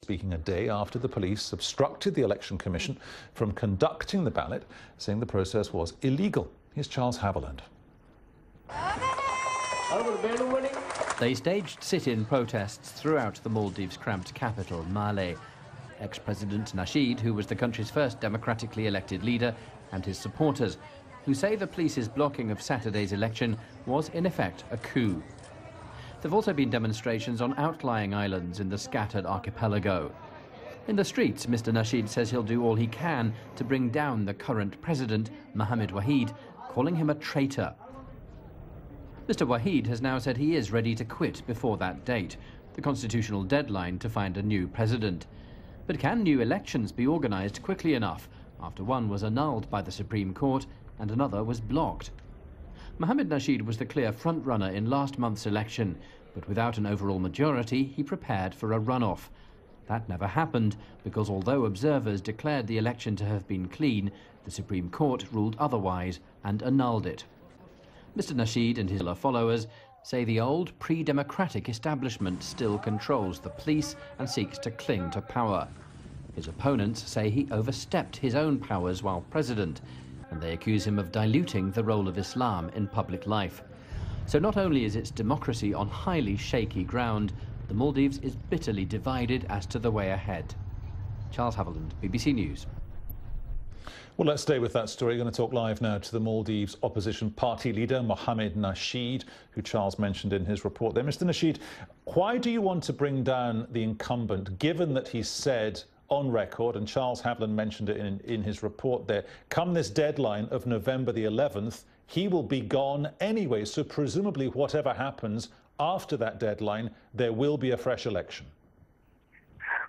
speaking a day after the police obstructed the Election Commission from conducting the ballot, saying the process was illegal. Here's Charles Haviland. They staged sit-in protests throughout the Maldives' cramped capital, Male. Ex-President Nasheed, who was the country's first democratically elected leader, and his supporters, who say the police's blocking of Saturday's election was in effect a coup. There have also been demonstrations on outlying islands in the scattered archipelago. In the streets, Mr. Nasheed says he'll do all he can to bring down the current president, Mohamed Waheed, calling him a traitor. Mr. Waheed has now said he is ready to quit before that date, the constitutional deadline to find a new president. But can new elections be organised quickly enough after one was annulled by the Supreme Court and another was blocked? Mohamed Nasheed was the clear front-runner in last month's election, but without an overall majority, he prepared for a runoff. That never happened because although observers declared the election to have been clean, the Supreme Court ruled otherwise and annulled it. Mr. Nasheed and his followers say the old pre-democratic establishment still controls the police and seeks to cling to power. His opponents say he overstepped his own powers while president, and they accuse him of diluting the role of Islam in public life. So not only is its democracy on highly shaky ground, the Maldives is bitterly divided as to the way ahead. Charles Haviland, BBC News. Well, let's stay with that story. We're going to talk live now to the Maldives opposition party leader, Mohamed Nasheed, who Charles mentioned in his report there. Mr. Nasheed, why do you want to bring down the incumbent, given that he said on record, and Charles Haviland mentioned it in his report there, come this deadline of November the 11th, he will be gone anyway. So presumably whatever happens after that deadline, there will be a fresh election.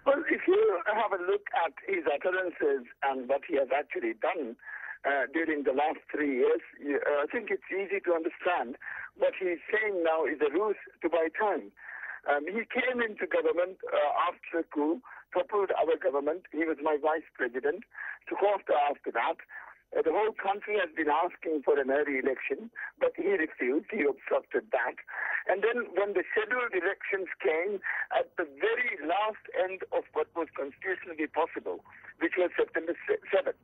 Well, if you have a look at his utterances and what he has actually done during the last 3 years, I think it's easy to understand what he's saying now is a ruse to buy time. He came into government after a coup, toppled our government. He was my vice president. Took off after that. The whole country has been asking for an early election, but he refused. He obstructed that. And then when the scheduled elections came at the very last end of what was constitutionally possible, which was September 7th.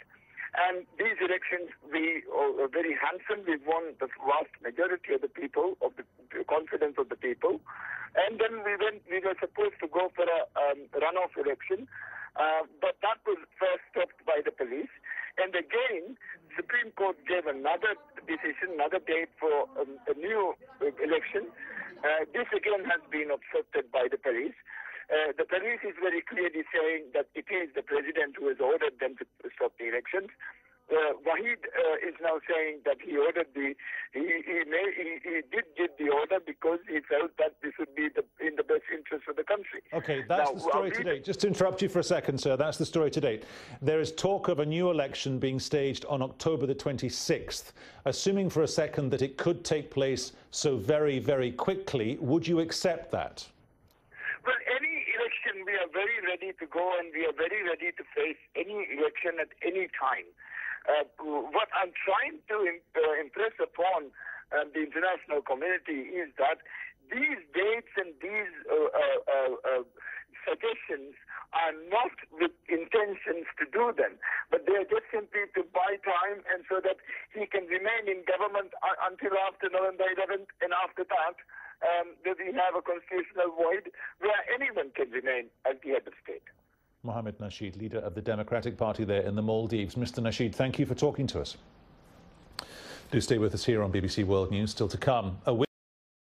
And these elections, we were very handsome. We won the vast majority of the people, of the confidence of the people. And then we were supposed to go for a runoff election, but that was first stopped by the police. And again, Supreme Court gave another decision, another date for a new election. This again has been obstructed by the police. The police is very clearly saying that it is the president who has ordered them to stop the elections. Waheed is now saying that he ordered he did give the order because he felt that this would be in the best interest of the country. Okay, that's the story today. Just to interrupt you for a second, sir, that's the story today. There is talk of a new election being staged on October the 26th. Assuming for a second that it could take place so very, very quickly, would you accept that? Well, any election, we are very ready to go and we are very ready to face any election at any time. What I'm trying to impress upon the international community is that these dates and these suggestions are not with intentions to do them, but they are just simply to buy time and so that he can remain in government until after November 11th, and after that, that we have a constitutional void where anyone can remain as the head of state. Mohamed Nasheed, leader of the Democratic Party there in the Maldives. Mr. Nasheed, thank you for talking to us. Do stay with us here on BBC World News. Still to come.